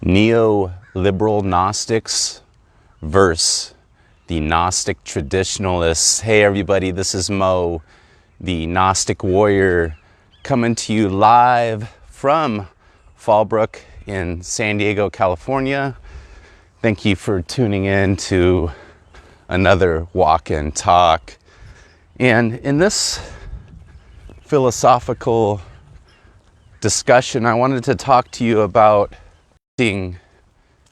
Neoliberal Gnostics versus the Gnostic traditionalists. Hey everybody, this is Mo, the Gnostic warrior, coming to you live from Fallbrook in San Diego, California. Thank you for tuning in to another walk and talk. And in this philosophical discussion, I wanted to talk to you about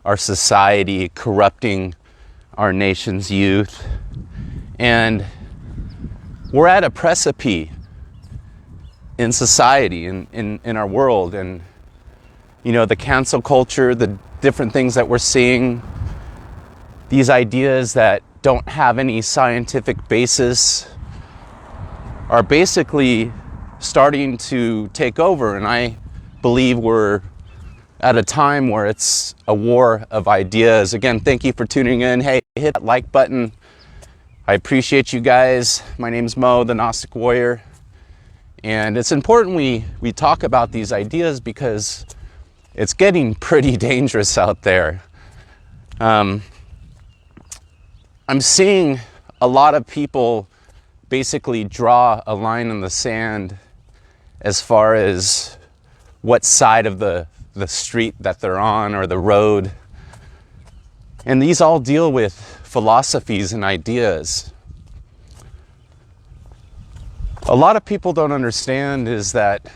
our society, corrupting our nation's youth. And we're at a precipice in society, in our world. And, you know, the cancel culture, the different things that we're seeing, these ideas that don't have any scientific basis are basically starting to take over. And I believe we're at a time where it's a war of ideas. Again, thank you for tuning in. Hey, hit that like button. I appreciate you guys. My name's Mo, the Gnostic Warrior. And it's important we talk about these ideas because it's getting pretty dangerous out there. I'm seeing a lot of people basically draw a line in the sand as far as what side of the street that they're on or the road. And these all deal with philosophies and ideas. A lot of people don't understand is that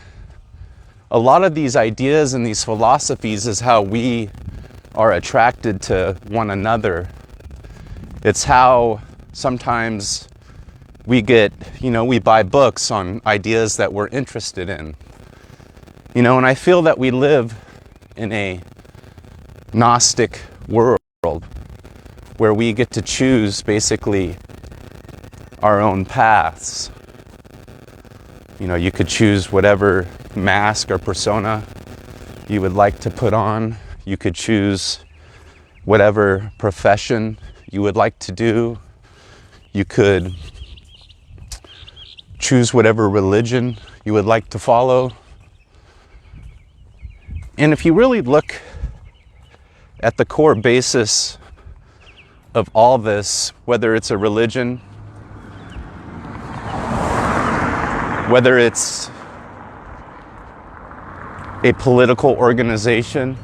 a lot of these ideas and these philosophies is how we are attracted to one another. It's how sometimes we get, we buy books on ideas that we're interested in. And I feel that we live in a Gnostic world where we get to choose basically our own paths. You could choose whatever mask or persona you would like to put on. You could choose whatever profession you would like to do. You could choose whatever religion you would like to follow. And if you really look at the core basis of all this, whether it's a religion, whether it's a political organization,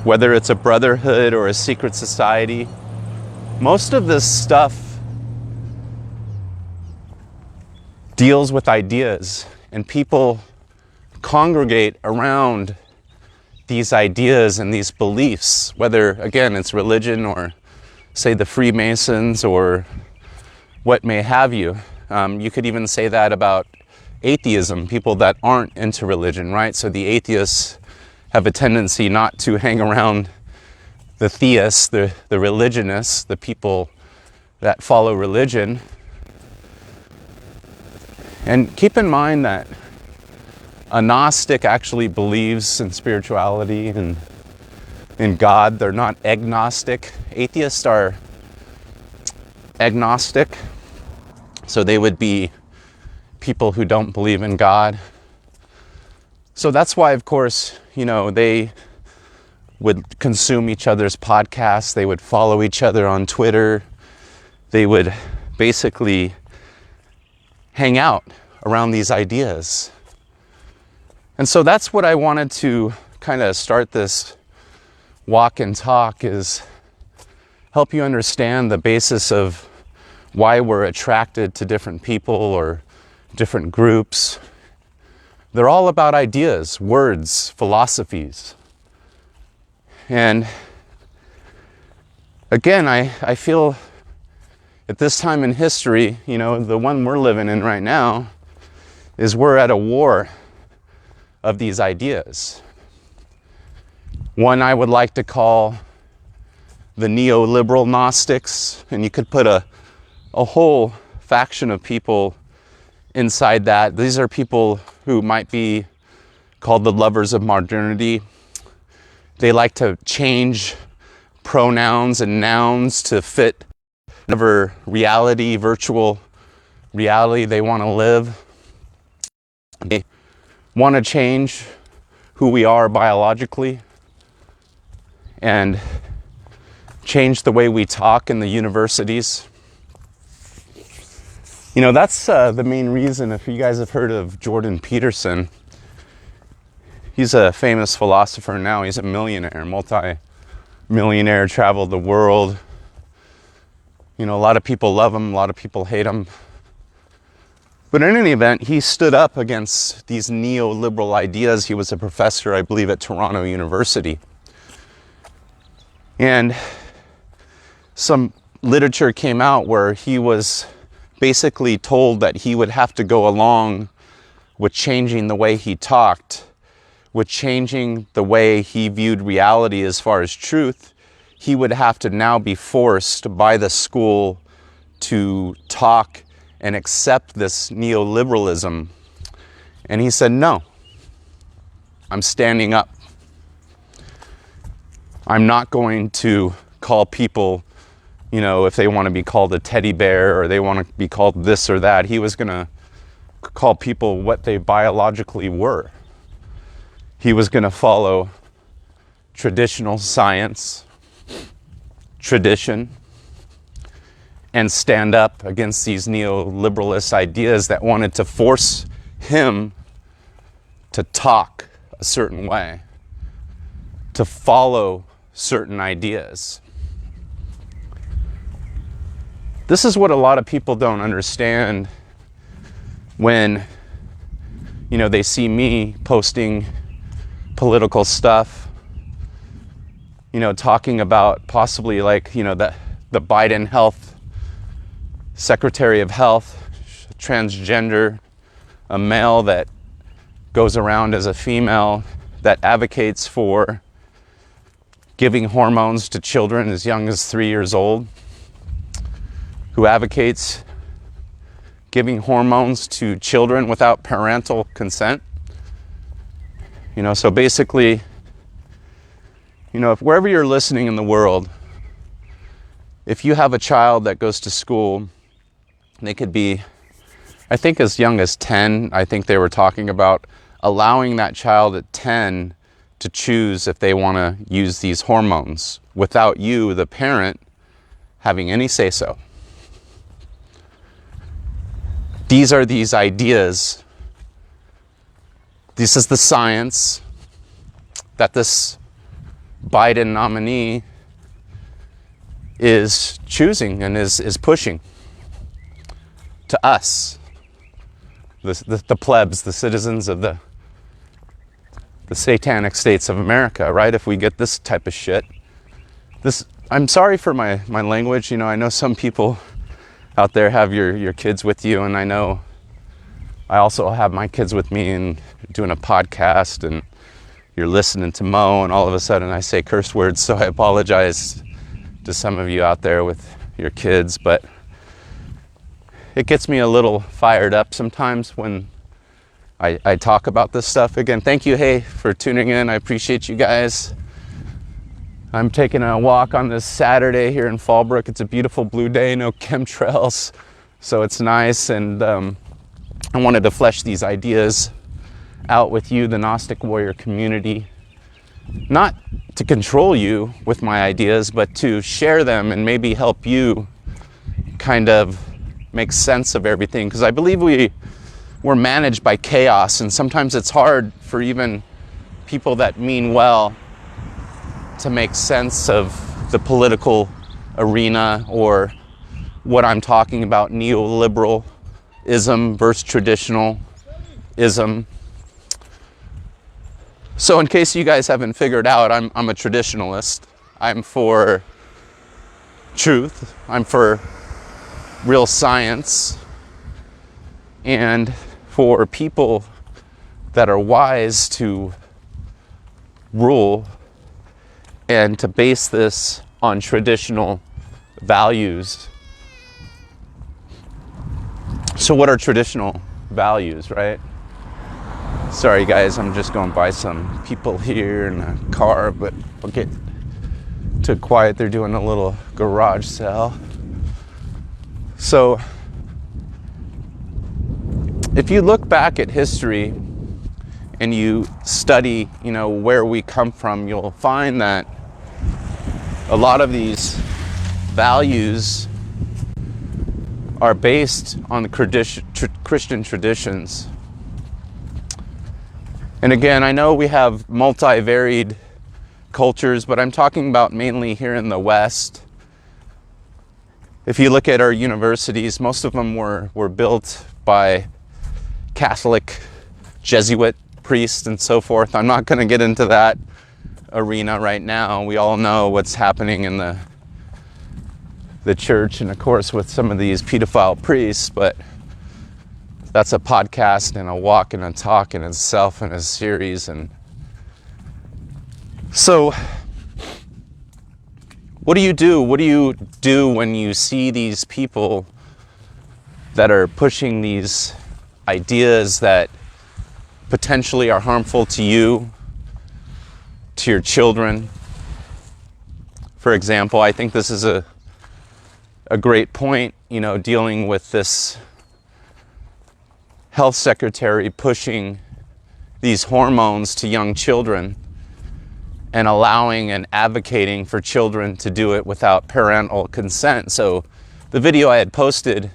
whether it's a brotherhood or a secret society, most of this stuff deals with ideas, and people congregate around these ideas and these beliefs, whether, again, it's religion or, say, the Freemasons or what may have you. You could even say that about atheism, people that aren't into religion, right? So the atheists have a tendency not to hang around the theists, the religionists, the people that follow religion. And keep in mind that a Gnostic actually believes in spirituality and in God. They're not agnostic. Atheists are agnostic. So they would be people who don't believe in God. So that's why, of course, they would consume each other's podcasts. They would follow each other on Twitter. They would basically hang out around these ideas. And so that's what I wanted to kind of start this walk and talk, is help you understand the basis of why we're attracted to different people or different groups. They're all about ideas, words, philosophies. And again, I feel at this time in history, the one we're living in right now, is we're at a war of these ideas. One I would like to call the neoliberal Gnostics, and you could put a whole faction of people inside that. These are people who might be called the lovers of modernity. They like to change pronouns and nouns to fit whatever reality, virtual reality they want to live. They want to change who we are biologically. and change the way we talk in the universities. You know, that's the main reason, if you guys have heard of Jordan Peterson, he's a famous philosopher now. He's a millionaire, multi-millionaire, traveled the world. You know, a lot of people love him, a lot of people hate him. But in any event, he stood up against these neoliberal ideas. He was a professor, I believe, at Toronto University. And some literature came out where he was basically told that he would have to go along with changing the way he talked, with changing the way he viewed reality as far as truth. He would have to now be forced by the school to talk and accept this neoliberalism. And he said, no, I'm standing up. I'm not going to call people, you know, if they want to be called a teddy bear or they want to be called this or that. He was going to call people what they biologically were. He was going to follow traditional science, tradition, and stand up against these neoliberalist ideas that wanted to force him to talk a certain way, to follow certain ideas. This is what a lot of people don't understand when, you know, they see me posting political stuff, you know, talking about possibly, like, you know, the Biden health Secretary of Health, transgender, a male that goes around as a female, that advocates for giving hormones to children as young as 3 years old, who advocates giving hormones to children without parental consent. You know, so basically, you know, if wherever you're listening in the world, if you have a child that goes to school, they could be, I think, as young as 10. I think they were talking about allowing that child at 10 to choose if they want to use these hormones without you, the parent, having any say-so. These are these ideas. This is the science that this Biden nominee is choosing and is pushing to us, the plebs, the citizens of the satanic states of America, right? If we get this type of shit. I'm sorry for my language. You know, I know some people out there have your kids with you, and I know I also have my kids with me and doing a podcast, and you're listening to Mo, and all of a sudden I say curse words, so I apologize to some of you out there with your kids, but it gets me a little fired up sometimes when I talk about this stuff. Again, thank you, hey, for tuning in. I appreciate you guys. I'm taking a walk on this Saturday here in Fallbrook. It's a beautiful blue day, no chemtrails, so it's nice, and I wanted to flesh these ideas out with you, the Gnostic Warrior community. Not to control you with my ideas, but to share them and maybe help you kind of make sense of everything. Because I believe we're managed by chaos, and sometimes it's hard for even people that mean well to make sense of the political arena or what I'm talking about, neoliberalism versus traditionalism. So in case you guys haven't figured out, I'm a traditionalist. I'm for truth. I'm for real science. And for people that are wise to rule and to base this on traditional values. So what are traditional values, right? Sorry guys, I'm just going by some people here in a car, but I'll get to quiet. They're doing a little garage sale. So if you look back at history and you study, you know, where we come from, you'll find that a lot of these values are based on the Christian traditions. And again, I know we have multi-varied cultures, but I'm talking about mainly here in the West. If you look at our universities, most of them were built by Catholic, Jesuit priests and so forth. I'm not going to get into that arena right now. We all know what's happening in the church, and of course with some of these pedophile priests, but that's a podcast and a walk and a talk in itself in a series. And so what do you do? What do you do when you see these people that are pushing these ideas that potentially are harmful to you, to your children? For example, I think this is a great point, dealing with this health secretary pushing these hormones to young children and allowing and advocating for children to do it without parental consent. So the video I had posted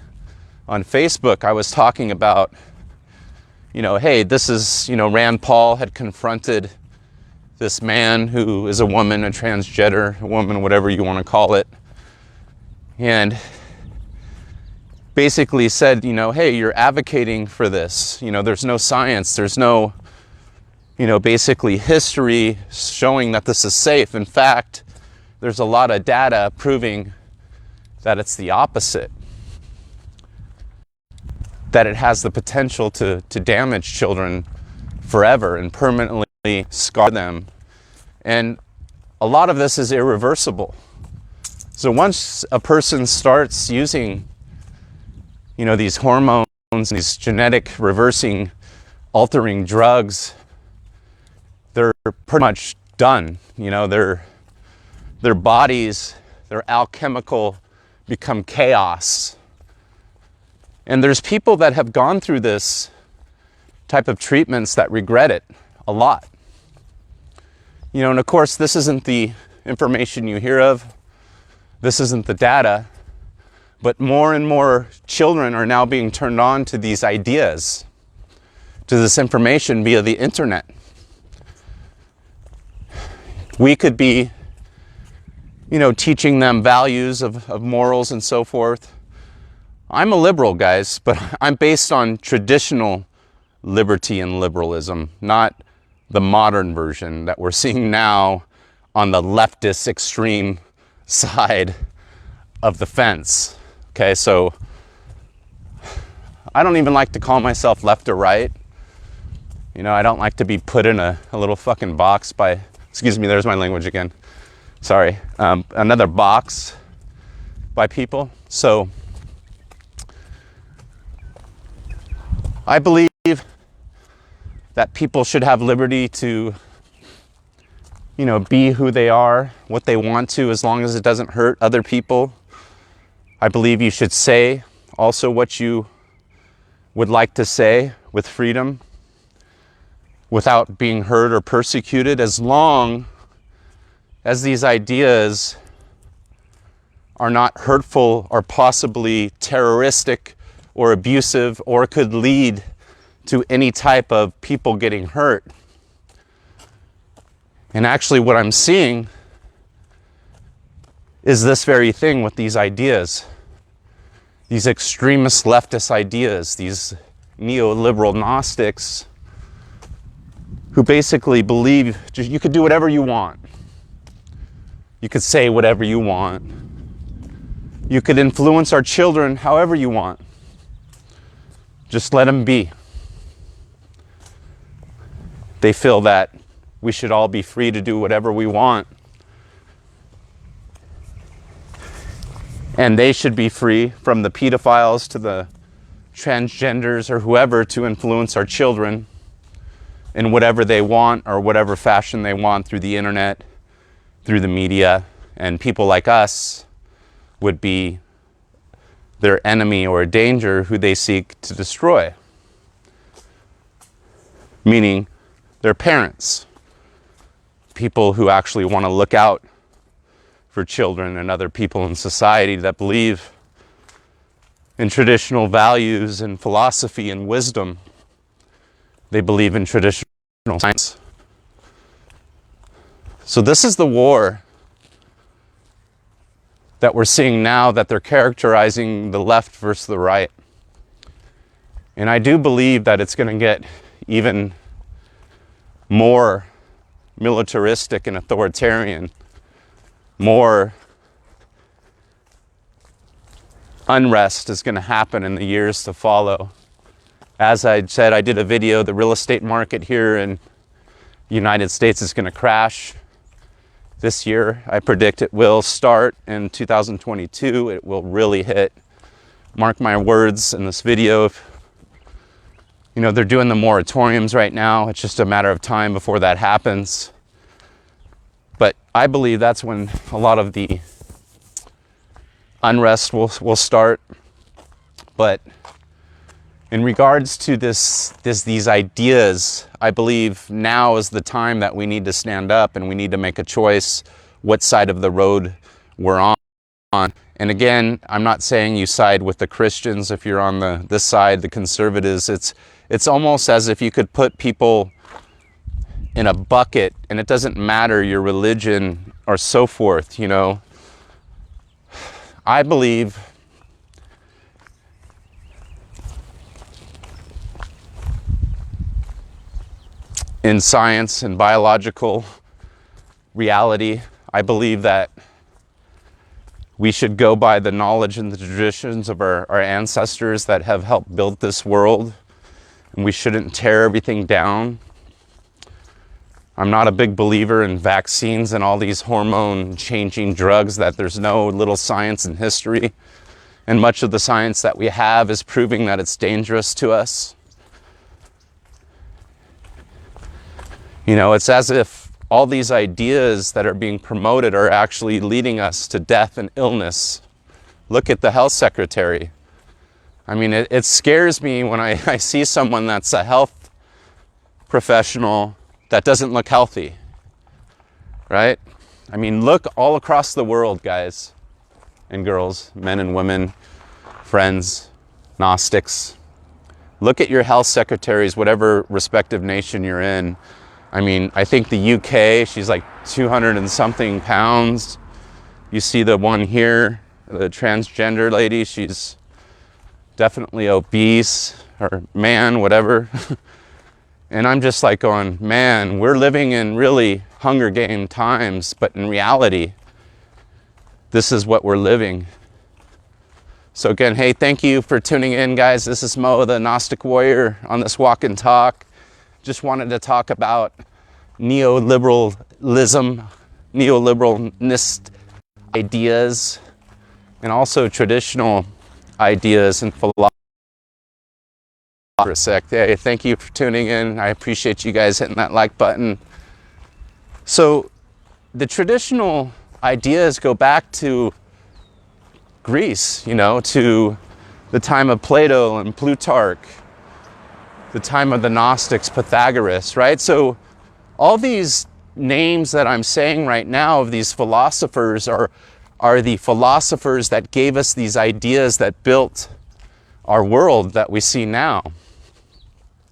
on Facebook, I was talking about, hey, this is, Rand Paul had confronted this man who is a woman, a transgender, a woman, whatever you want to call it, and basically said, hey, you're advocating for this. There's no science, there's no, basically history showing that this is safe. In fact, there's a lot of data proving that it's the opposite, that it has the potential to damage children forever and permanently scar them. And a lot of this is irreversible. So once a person starts using these hormones, these genetic reversing, altering drugs, they're pretty much done. Their bodies, their alchemical become chaos. And there's people that have gone through this type of treatments that regret it a lot. And of course, this isn't the information you hear of. This isn't the data. But more and more children are now being turned on to these ideas, to this information via the internet. We could be, teaching them values of morals and so forth. I'm a liberal, guys, but I'm based on traditional liberty and liberalism, not the modern version that we're seeing now on the leftist extreme side of the fence. Okay, so I don't even like to call myself left or right. I don't like to be put in a little fucking box by, excuse me, there's my language again. Sorry. Another box by people. So I believe that people should have liberty to, be who they are, what they want to, as long as it doesn't hurt other people. I believe you should say also what you would like to say with freedom, without being hurt or persecuted, as long as these ideas are not hurtful or possibly terroristic or abusive or could lead to any type of people getting hurt. And actually what I'm seeing is this very thing with these ideas, these extremist leftist ideas, these neoliberal Gnostics who basically believe you could do whatever you want. You could say whatever you want. You could influence our children however you want. Just let them be. They feel that we should all be free to do whatever we want. And they should be free, from the pedophiles to the transgenders or whoever, to influence our children in whatever they want or whatever fashion they want through the internet, through the media. And people like us would be their enemy or a danger who they seek to destroy. Meaning their parents, people who actually want to look out for children and other people in society that believe in traditional values and philosophy and wisdom. They believe in traditional science. So this is the war that we're seeing now, that they're characterizing the left versus the right. And I do believe that it's going to get even more militaristic and authoritarian, more unrest is going to happen in the years to follow. As I said, I did a video, the real estate market here in the United States is going to crash this year. I predict it will start in 2022. It will really hit. Mark my words in this video. You know, they're doing the moratoriums right now. It's just a matter of time before that happens. But I believe that's when a lot of the unrest will start. But in regards to these ideas, I believe now is the time that we need to stand up and we need to make a choice what side of the road we're on. And again, I'm not saying you side with the Christians if you're on this side, the conservatives. It's almost as if you could put people in a bucket and it doesn't matter your religion or so forth, you know. I believe in science and biological reality. I believe that we should go by the knowledge and the traditions of our ancestors that have helped build this world, and we shouldn't tear everything down. I'm not a big believer in vaccines and all these hormone-changing drugs that there's no little science in history, and much of the science that we have is proving that it's dangerous to us. You know, it's as if all these ideas that are being promoted are actually leading us to death and illness. Look at the health secretary. I mean, it scares me when I see someone that's a health professional that doesn't look healthy, right? I mean, look all across the world, guys and girls, men and women, friends, Gnostics. Look at your health secretaries, whatever respective nation you're in. I mean, I think the UK, she's like 200 and something pounds. You see the one here, the transgender lady, she's definitely obese, or man, whatever. And I'm just like going, man, we're living in really Hunger Game times, but in reality, this is what we're living. So again, hey, thank you for tuning in, guys. This is Mo, the Gnostic Warrior, on this Walk and Talk. Just wanted to talk about neoliberalism, neoliberalist ideas, and also traditional ideas and philosophy. For a sec. Hey, thank you for tuning in. I appreciate you guys hitting that like button. So the traditional ideas go back to Greece, you know, to the time of Plato and Plutarch, the time of the Gnostics, Pythagoras, right? So all these names that I'm saying right now of these philosophers are the philosophers that gave us these ideas that built our world that we see now.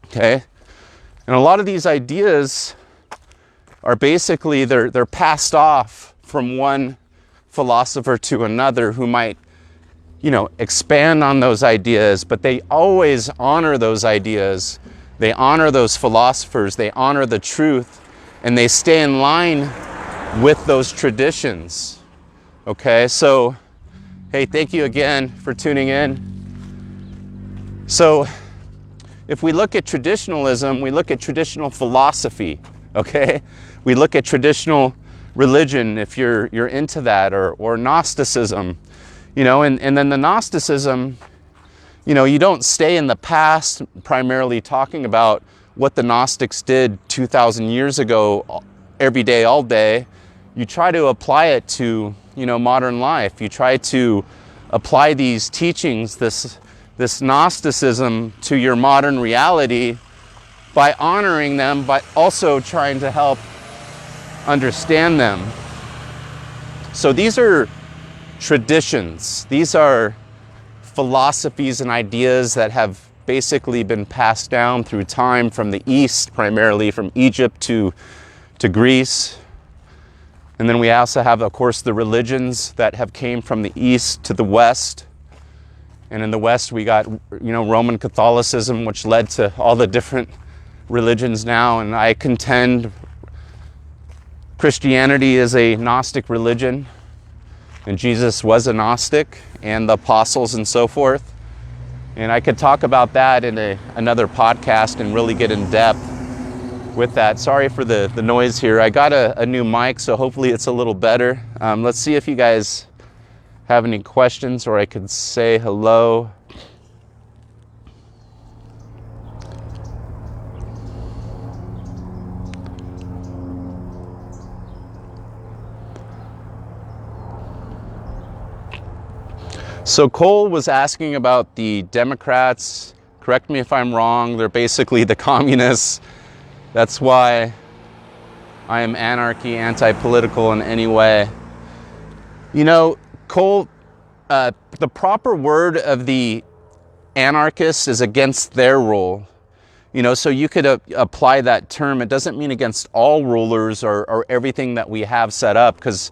Okay? And a lot of these ideas are basically, they're passed off from one philosopher to another who might, you know, expand on those ideas, but they always honor those ideas. They honor those philosophers, they honor the truth, and they stay in line with those traditions. Okay, so, hey, thank you again for tuning in. So, if we look at traditionalism, we look at traditional philosophy, okay? We look at traditional religion, if you're into that, or Gnosticism, you know, and then the Gnosticism, you know, you don't stay in the past primarily talking about what the Gnostics did 2,000 years ago, every day, all day. You try to apply it to, you know, modern life. You try to apply these teachings, this Gnosticism to your modern reality by honoring them, but also trying to help understand them. So these are traditions. These are philosophies and ideas that have basically been passed down through time from the East, primarily from Egypt to Greece. And then we also have, of course, the religions that have came from the East to the West. And in the West, we got, Roman Catholicism, which led to all the different religions now. And I contend Christianity is a Gnostic religion, and Jesus was a Gnostic, and the apostles and so forth. And I could talk about that in another podcast and really get in depth with that. Sorry for the noise here. I got a new mic, so hopefully it's a little better. Let's see if you guys have any questions, or I could say hello. So Cole was asking about the Democrats. Correct me if I'm wrong. They're basically the communists. That's why I am anarchy, anti-political in any way. Cole, the proper word of the anarchist is against their rule. So you could apply that term. It doesn't mean against all rulers or everything that we have set up, because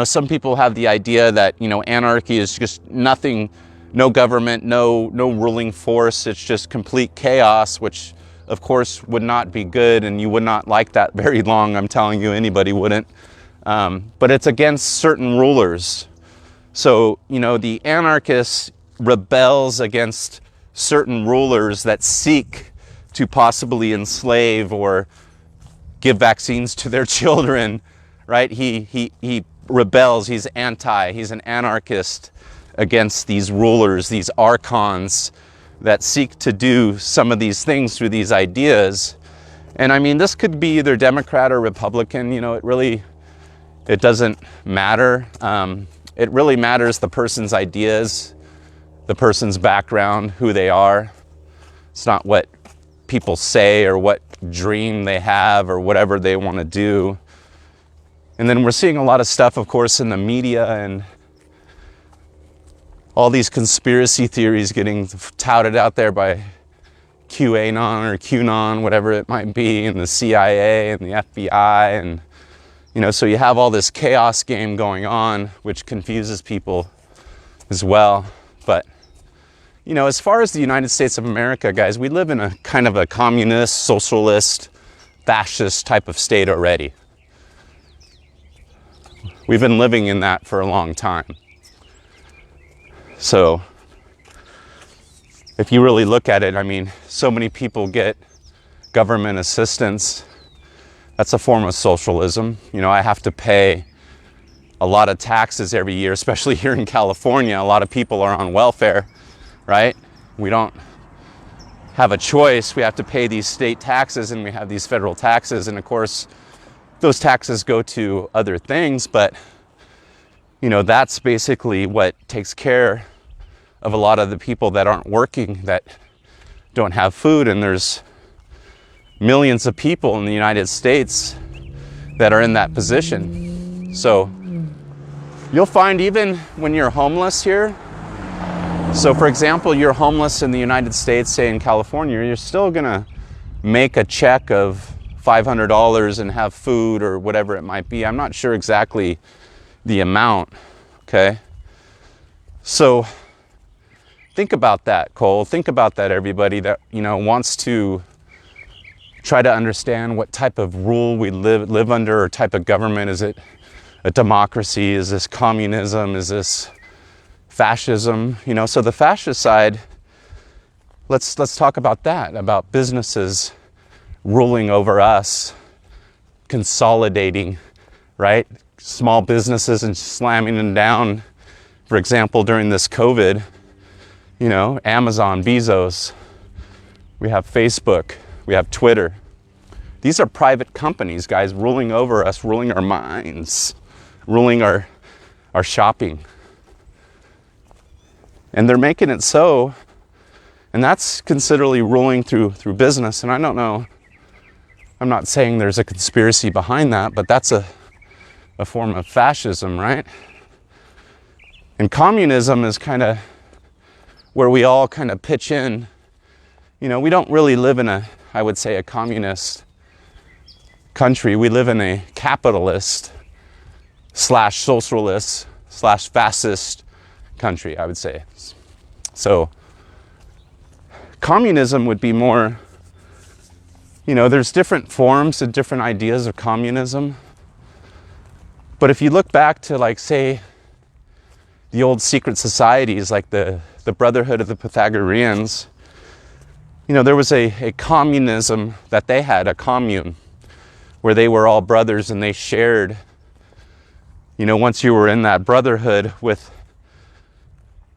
some people have the idea that, anarchy is just nothing, no government, no ruling force. It's just complete chaos, which of course would not be good, and you would not like that very long. I'm telling you, anybody wouldn't. But it's against certain rulers. So, the anarchist rebels against certain rulers that seek to possibly enslave or give vaccines to their children, right? He rebels, he's an anarchist against these rulers, these archons that seek to do some of these things through these ideas. And I mean, this could be either Democrat or Republican, it doesn't matter. It really matters the person's ideas, the person's background, who they are. It's not what people say or what dream they have or whatever they want to do. And then we're seeing a lot of stuff, of course, in the media and all these conspiracy theories getting touted out there by QAnon or QAnon, whatever it might be, and the CIA and the FBI. And, so you have all this chaos game going on, which confuses people as well. But, as far as the United States of America, guys, we live in a kind of a communist, socialist, fascist type of state already. We've been living in that for a long time. So if you really look at it, I mean, so many people get government assistance. That's a form of socialism. I have to pay a lot of taxes every year, especially here in California. A lot of people are on welfare, right? We don't have a choice. We have to pay these state taxes, and we have these federal taxes. And of course, those taxes go to other things, but that's basically what takes care of a lot of the people that aren't working, that don't have food. And there's millions of people in the United States that are in that position. So you'll find even when you're homeless here, so for example, you're homeless in the United States, say in California, you're still gonna make a check of $500 and have food or whatever it might be. I'm not sure exactly the amount, okay? So think about that, Cole. Think about that, everybody that, wants to try to understand what type of rule we live under, or type of government. Is it a democracy? Is this communism? Is this fascism? So the fascist side, let's talk about that, about businesses ruling over us, consolidating, right? Small businesses and slamming them down. For example, during this COVID, Amazon, Bezos, we have Facebook, we have Twitter. These are private companies, guys, ruling over us, ruling our minds, ruling our shopping. And they're making it so, and that's considerably ruling through business. And I don't know, I'm not saying there's a conspiracy behind that, but that's a a form of fascism, right? And communism is kind of where we all kind of pitch in. You know, we don't really live in I would say, a communist country. We live in a capitalist / socialist / fascist country, I would say. So communism would be more, you know, there's different forms and different ideas of communism. But if you look back to, like, say, the old secret societies, like the Brotherhood of the Pythagoreans, you know, there was a communism that they had, a commune, where they were all brothers and they shared, you know, once you were in that brotherhood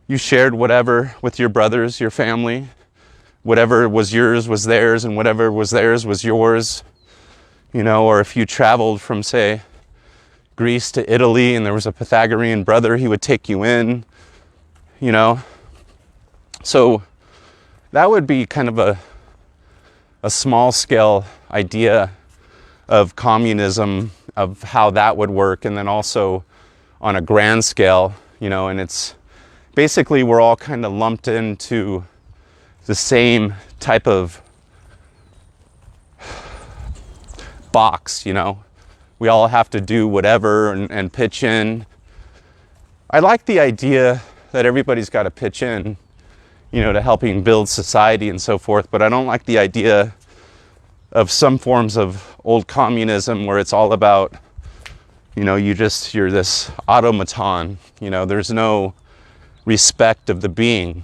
you shared whatever with your brothers, your family. Whatever was yours was theirs, and whatever was theirs was yours. You know, or if you traveled from, say, Greece to Italy and there was a Pythagorean brother, he would take you in, you know. So that would be kind of a small scale idea of communism, of how that would work. And then also on a grand scale, you know, and it's basically we're all kind of lumped into the same type of box, you know. We all have to do whatever and pitch in. I like the idea that everybody's got to pitch in, you know, to helping build society and so forth, but I don't like the idea of some forms of old communism where it's all about, you know, you're this automaton, you know, there's no respect of the being.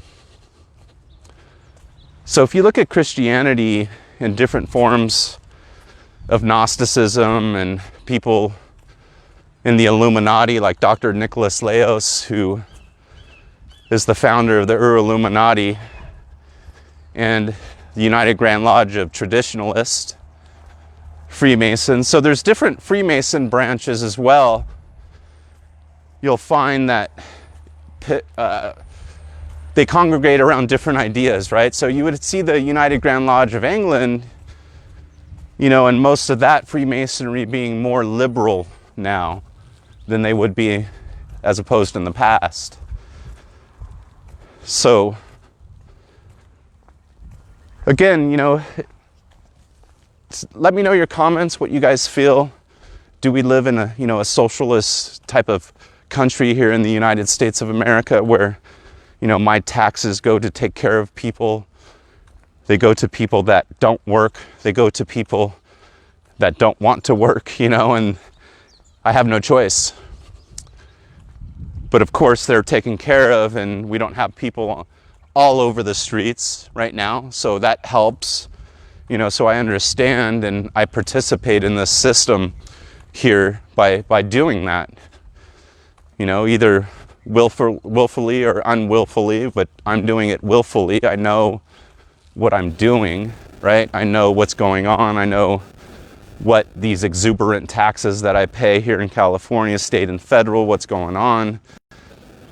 So if you look at Christianity in different forms of Gnosticism and people in the Illuminati, like Dr. Nicholas Leos, who is the founder of the Illuminati and the United Grand Lodge of Traditionalists, Freemasons. So there's different Freemason branches as well. You'll find that they congregate around different ideas, right? So you would see the United Grand Lodge of England, you know, and most of that Freemasonry being more liberal now than they would be as opposed in the past. So again, you know, let me know your comments, what you guys feel. Do we live in a socialist type of country here in the United States of America where, you know, my taxes go to take care of people? They go to people that don't work. They go to people that don't want to work, you know, and I have no choice. But of course they're taken care of, and we don't have people all over the streets right now. So that helps, you know, so I understand and I participate in this system here by doing that. You know, either willfully or unwillfully, but I'm doing it willfully. I know what I'm doing, right? I know what's going on. I know what these exuberant taxes that I pay here in California, state and federal, what's going on.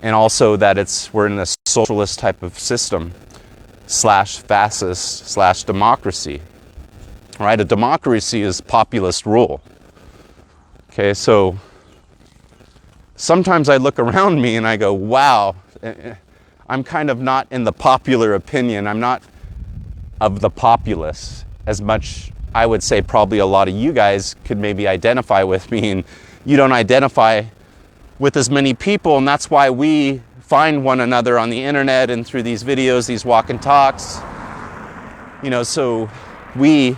And also that we're in a socialist type of system / fascist / democracy, right? A democracy is populist rule. Okay, so sometimes I look around me and I go, wow, I'm kind of not in the popular opinion. I'm not of the populace as much. I would say probably a lot of you guys could maybe identify with me, and you don't identify with as many people, and that's why we find one another on the internet and through these videos, these walk and talks. You know, so we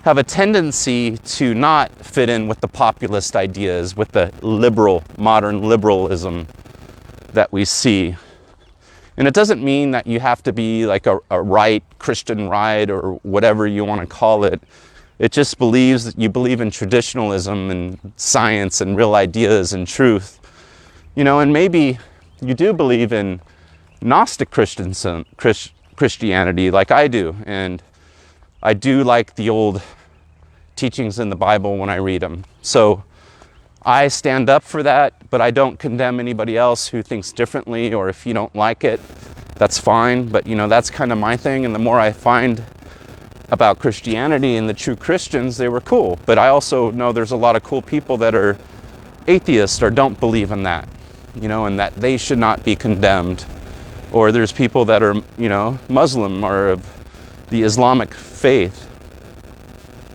have a tendency to not fit in with the populist ideas, with the modern liberalism that we see. And it doesn't mean that you have to be like a right, Christian right, or whatever you want to call it. It just believes that you believe in traditionalism and science and real ideas and truth. You know, and maybe you do believe in Gnostic Christianity like I do. And I do like the old teachings in the Bible when I read them. So I stand up for that, but I don't condemn anybody else who thinks differently, or if you don't like it, that's fine. But, you know, that's kind of my thing. And the more I find about Christianity and the true Christians, they were cool. But I also know there's a lot of cool people that are atheists or don't believe in that, and that they should not be condemned. Or there's people that are, Muslim or of the Islamic faith,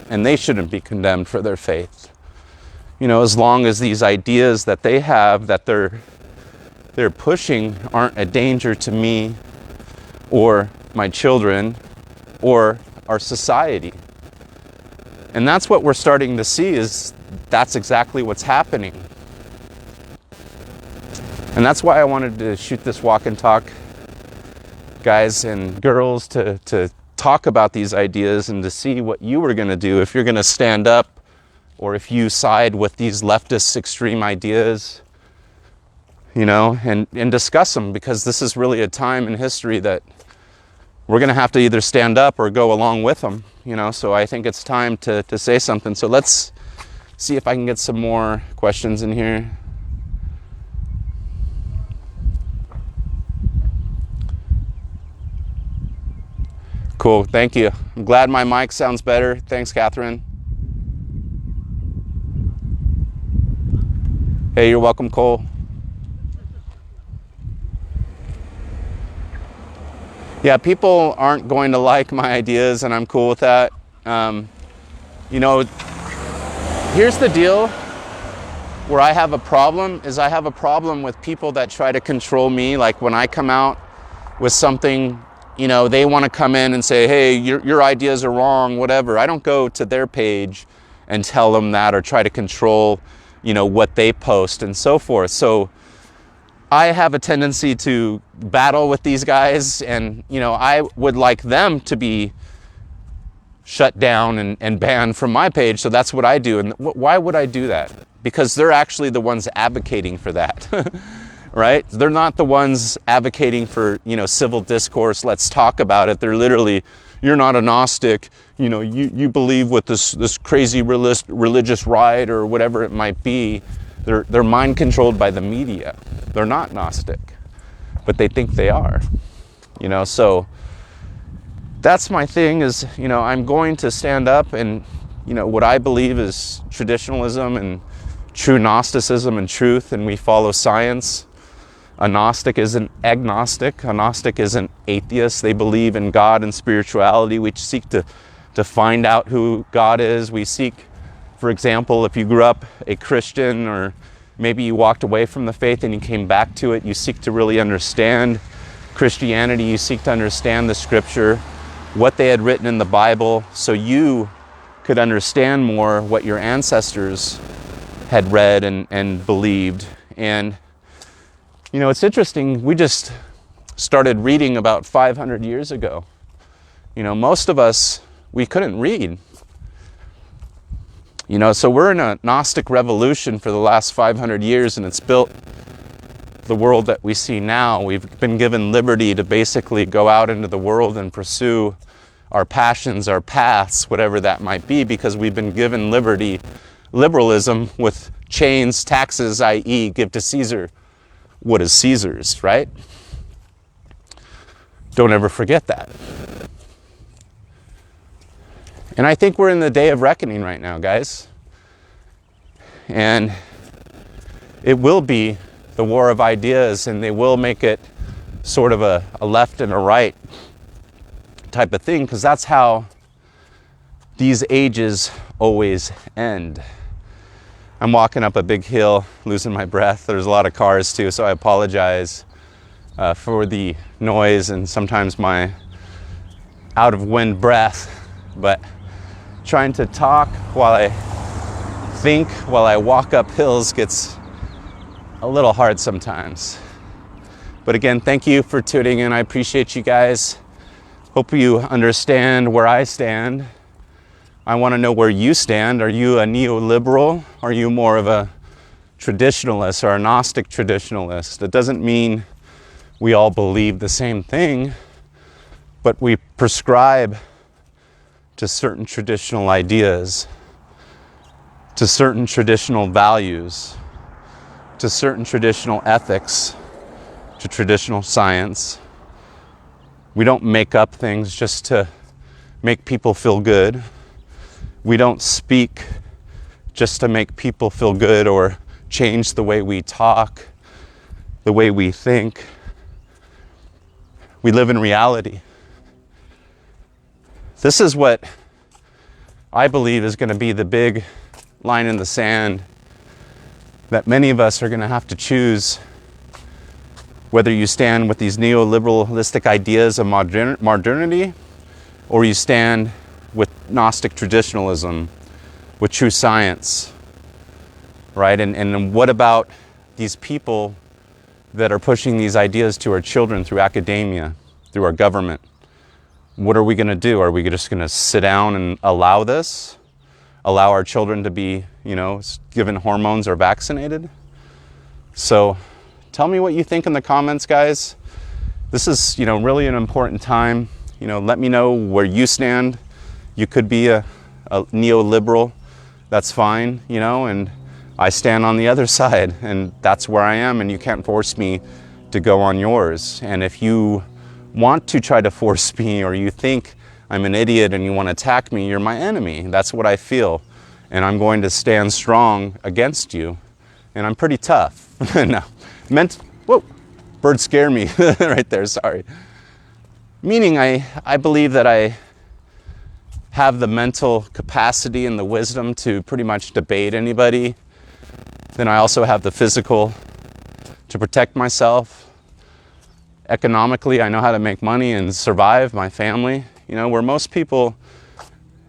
and they shouldn't be condemned for their faith. As long as these ideas that they have, that they're pushing, aren't a danger to me or my children or our society. And that's what we're starting to see, is that's exactly what's happening. And that's why I wanted to shoot this walk and talk, guys and girls, to talk about these ideas and to see what you were going to do if you're going to stand up, or if you side with these leftist extreme ideas, and discuss them, because this is really a time in history that we're going to have to either stand up or go along with them, so I think it's time to say something. So let's see if I can get some more questions in here. Cool, thank you. I'm glad my mic sounds better. Thanks, Catherine. Hey, you're welcome, Cole. Yeah, people aren't going to like my ideas, and I'm cool with that. Here's the deal where I have a problem, is I have a problem with people that try to control me. Like when I come out with something, they want to come in and say, hey, your ideas are wrong, whatever. I don't go to their page and tell them that, or try to control, what they post and so forth. So I have a tendency to battle with these guys, and, I would like them to be shut down and banned from my page. So that's what I do. And why would I do that? Because they're actually the ones advocating for that, right? They're not the ones advocating for, civil discourse. Let's talk about it. They're literally, you're not a Gnostic, you believe with this crazy religious right or whatever it might be. They're mind controlled by the media. They're not Gnostic, but they think they are, so that's my thing, is, I'm going to stand up and, what I believe is traditionalism and true Gnosticism and truth, and we follow science. A Gnostic isn't agnostic. A Gnostic isn't atheist. They believe in God and spirituality. We seek to find out who God is. We seek, for example, if you grew up a Christian, or maybe you walked away from the faith and you came back to it, you seek to really understand Christianity. You seek to understand the scripture, what they had written in the Bible, so you could understand more what your ancestors had read and believed. And, it's interesting, we just started reading about 500 years ago. Most of us, we couldn't read. So we're in a Gnostic revolution for the last 500 years, and it's built the world that we see now. We've been given liberty to basically go out into the world and pursue our passions, our paths, whatever that might be, because we've been given liberalism with chains, taxes, i.e. give to Caesar what is Caesar's, right? Don't ever forget that. And I think we're in the day of reckoning right now, guys. And it will be the war of ideas, and they will make it sort of a left and a right type of thing, because that's how these ages always end. I'm walking up a big hill, losing my breath. There's a lot of cars too, so I apologize for the noise and sometimes my out of wind breath, but trying to talk while I think, while I walk up hills, gets a little hard sometimes. But again, thank you for tuning in. I appreciate you guys. Hope you understand where I stand. I want to know where you stand. Are you a neoliberal? Are you more of a traditionalist or a Gnostic traditionalist? It doesn't mean we all believe the same thing, but we prescribe to certain traditional ideas, to certain traditional values, to certain traditional ethics, to traditional science. We don't make up things just to make people feel good. We don't speak just to make people feel good or change the way we talk, the way we think. We live in reality. This is what I believe is going to be the big line in the sand that many of us are going to have to choose, whether you stand with these neoliberalistic ideas of modernity or you stand with Gnostic traditionalism, with true science, right? And what about these people that are pushing these ideas to our children through academia, through our government? What are we going to do? Are we just going to sit down and allow this? Allow our children to be, given hormones or vaccinated? So tell me what you think in the comments, guys. This is, really an important time. Let me know where you stand. You could be a neoliberal. That's fine, and I stand on the other side, and that's where I am, and you can't force me to go on yours. And if you want to try to force me, or you think I'm an idiot and you want to attack me, you're my enemy. That's what I feel. And I'm going to stand strong against you. And I'm pretty tough. No, whoa, bird scare me right there, sorry. Meaning I believe that I have the mental capacity and the wisdom to pretty much debate anybody. Then I also have the physical to protect myself. Economically, I know how to make money and survive my family, where most people,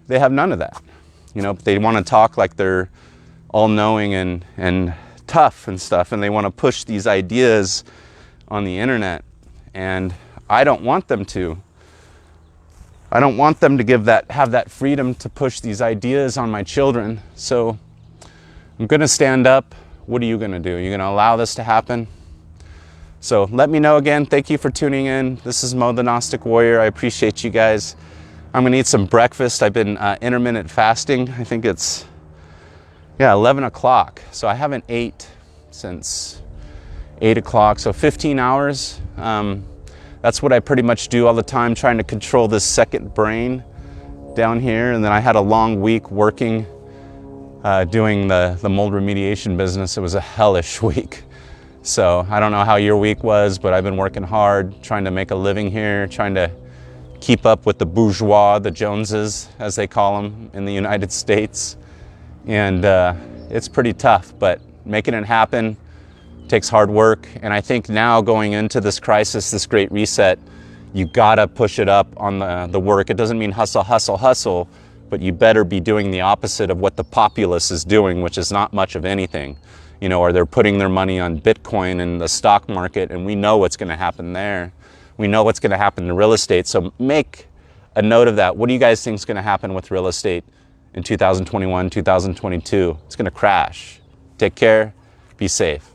they have none of that. They want to talk like they're all-knowing and tough and stuff, and they want to push these ideas on the internet, and I don't want them to. I don't want them to have that freedom to push these ideas on my children. So I'm going to stand up. What are you going to do? Are you going to allow this to happen? So let me know again. Thank you for tuning in. This is Mo the Gnostic Warrior. I appreciate you guys. I'm going to eat some breakfast. I've been intermittent fasting. I think it's, 11 o'clock. So I haven't ate since 8 o'clock. So 15 hours. That's what I pretty much do all the time, trying to control this second brain down here. And then I had a long week working, doing the mold remediation business. It was a hellish week. So I don't know how your week was, but I've been working hard, trying to make a living here, trying to keep up with the bourgeois, the Joneses, as they call them in the United States. And it's pretty tough, but making it happen takes hard work. And I think now going into this crisis, this great reset, you gotta push it up on the work. It doesn't mean hustle, hustle, hustle, but you better be doing the opposite of what the populace is doing, which is not much of anything. Or they're putting their money on Bitcoin and the stock market, and we know what's going to happen there. We know what's going to happen to real estate. So make a note of that. What do you guys think is going to happen with real estate in 2021, 2022? It's going to crash. Take care. Be safe.